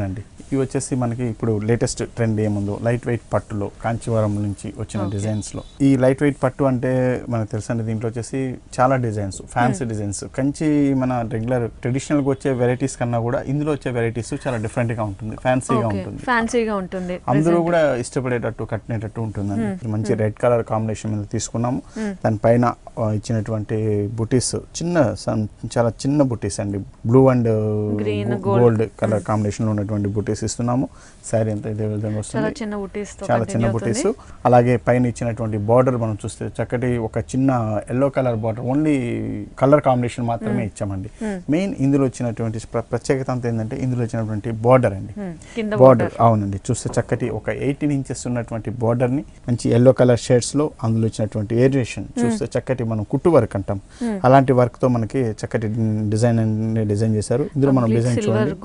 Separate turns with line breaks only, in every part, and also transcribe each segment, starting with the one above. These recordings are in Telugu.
అవునండి. ఇవి వచ్చేసి మనకి ఇప్పుడు లేటెస్ట్ ట్రెండ్ ఏముందో లైట్ వెయిట్ పట్టులో కాంచీవరం నుంచి వచ్చిన డిజైన్స్లో. ఈ లైట్ వెయిట్ పట్టు అంటే మనకు తెలుసండి, దీంట్లో వచ్చేసి చాలా డిజైన్స్, ఫ్యాన్సీ డిజైన్స్. కంచి మన రెగ్యులర్ ట్రెడిషనల్గా వచ్చే వెరైటీస్ కన్నా కూడా ఇందులో వచ్చే వెరైటీస్ చాలా డిఫరెంట్గా ఉంటుంది, ఫ్యాన్సీగా ఉంటుంది. అందరూ కూడా ఇష్టపడేటట్టు కట్టినేటట్టు ఉంటుందండి. మంచి రెడ్ కలర్ కాంబినేషన్ మీద తీసుకున్నాము. దానిపైన ఇచ్చినటువంటి బుటీస్ చాలా చిన్న బుటీస్ అండి, blue and gold colour combination లో ఉన్నటువంటి బుటీస్ ఇస్తున్నాము. శారీ అంతా ఇదే విధంగా వస్తుంది, చాలా చిన్న బుటీస్. అలాగే పైన ఇచ్చినటువంటి బార్డర్ మనం చూస్తే చక్కటి ఒక చిన్న yellow colour border, only colour combination మాత్రమే ఇచ్చామండి. మెయిన్ ఇందులో వచ్చినటువంటి ప్రత్యేకత అంతా ఏంటంటే ఇందులో వచ్చినటువంటి బార్డర్ అండి, బార్డర్. అవునండి, చూస్తే చక్కటి ఒక 18 ఇంచెస్ ఉన్నటువంటి బార్డర్ ని మంచి ఎల్లో కలర్ షేడ్స్ లో అందులో ఇచ్చినటువంటి ఏరియేషన్ చూస్తే చక్కటి మనం కుట్టు వర్క్ అంటాం, అలాంటి వర్క్ తో మనకి చక్కటి డిజైన్ చేశారు. ఇందులో మనం డిజైన్ చూడండి.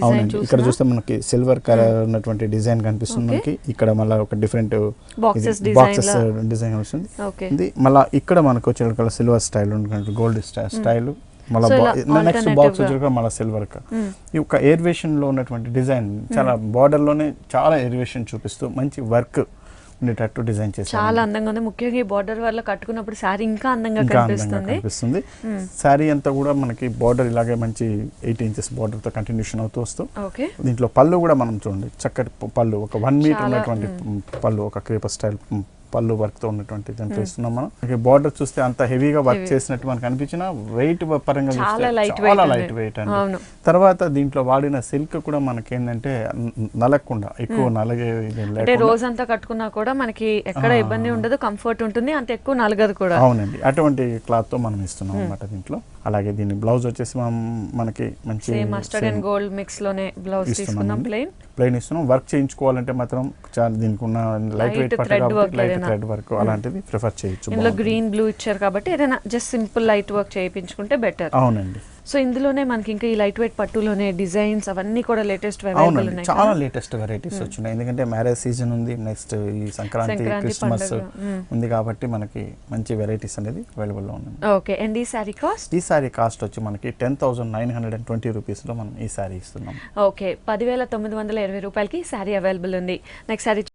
అవునండి, ఇక్కడ చూస్తే మనకి సిల్వర్ కలర్ ఉన్నటువంటి డిజైన్ కనిపిస్తుంది మనకి. ఇక్కడ మళ్ళీ ఒక డిఫరెంట్ బాక్సెస్ డిజైన్ వస్తుంది. మళ్ళీ ఇక్కడ మనకు వచ్చే సిల్వర్ స్టైల్ ఉన్నటువంటి గోల్డ్ స్టైల్, మళ్ళీ నెక్స్ట్ బాక్స్ వచ్చి మళ్ళీ సిల్వర్. ఈ యొక్క ఎయిర్వేషన్ లో ఉన్నటువంటి డిజైన్ చాలా బార్డర్ లోనే చాలా ఎయిర్వేషన్ చూపిస్తూ మంచి వర్క్ ఉండేటట్టు డిజైన్ చేశారు.
చాలా అందంగా ఉంది. ముఖ్యంగా ఈ బార్డర్ వల్ల కట్టుకున్నప్పుడు శారీ ఇంకా అందంగా కనిపిస్తుంది.
శారీ అంతా కూడా మనకి బార్డర్ ఇలాగే మంచి 8 ఇంచెస్ బార్డర్ తో కంటిన్యూషన్ అవుతూ వస్తూ, దీంట్లో పళ్ళు కూడా మనం చూడండి చక్కటి పళ్ళు, ఒక 1 మీటర్ ఉన్నటువంటి పళ్ళు, ఒక క్రీపర్ స్టైల్ పళ్ళు వర్క్ తో ఉన్నటువంటి దాంట్లో ఇస్తున్నాం మనం. బార్డర్ చూస్తే అంత హెవీగా వర్క్ చేసినట్టు మనకు అనిపించిన, వెయిట్ పరంగా చాలా లైట్ వెయిట్ అండి. తర్వాత దీంట్లో వాడిన సిల్క్ కూడా మనకి ఏంటంటే నలగకుండా, ఎక్కువ నలగే
రోజంతా కట్టుకున్నా కూడా మనకి ఎక్కడ ఇబ్బంది ఉండదు, కంఫర్ట్ ఉంటుంది, అంత ఎక్కువ నలగదు కూడా.
అవునండి, అటువంటి క్లాత్ తో మనం ఇస్తున్నాం అన్నమాట దీంట్లో. అలాగే దీని బ్లౌజ్ వచ్చేసి మనకి మంచి
మస్టర్డ్ అండ్ గోల్డ్ మిక్స్ లోనే బ్లౌజ్ తీసుకున్నాం,
ప్లెయిన్ ఇస్తున్నాం. వర్క్ చేయించుకోవాలంటే మాత్రం దీనికి ఉన్న లైట్ వెయిట్ పట్టు కాబట్టి లైట్ థ్రెడ్ వర్క్ అలాంటిది ప్రిఫర్ చేయొచ్చు.
ఇందులో గ్రీన్ బ్లూ ఇచ్చారు కాబట్టి ఏదైనా జస్ట్ సింపుల్ లైట్ వర్క్ చేయించుకుంటే బెటర్.
అవునండి.
సో ఇందులోనే మనకి ఇంకా ఈ లైట్ వెయిట్ పట్టులోనే డిజైన్స్ అవన్నీ కూడా లేటెస్ట్ అవైలబుల్ ఉన్నాయి,
చాలా లేటెస్ట్ వెరైటీస్ వచ్చినాయి. ఎందుకంటే మ్యారేజ్ సీజన్ ఉంది, నెక్స్ట్ ఈ సంక్రాంతి క్రిస్మస్ ఉంది కాబట్టి మనకి మంచి వెరైటీస్ అనేది అవైలబుల్ లో ఉన్నాయి.
ఓకే, అండ్ ఈ సారీ
కాస్ట్ వచ్చి మనకి 10,920 రూపీస్ లో మనం ఈ సారీ ఇస్తున్నాం.
ఓకే, 10,920 రూపాయలకి ఈ సారీ అవైలబుల్ ఉంది. Next sorry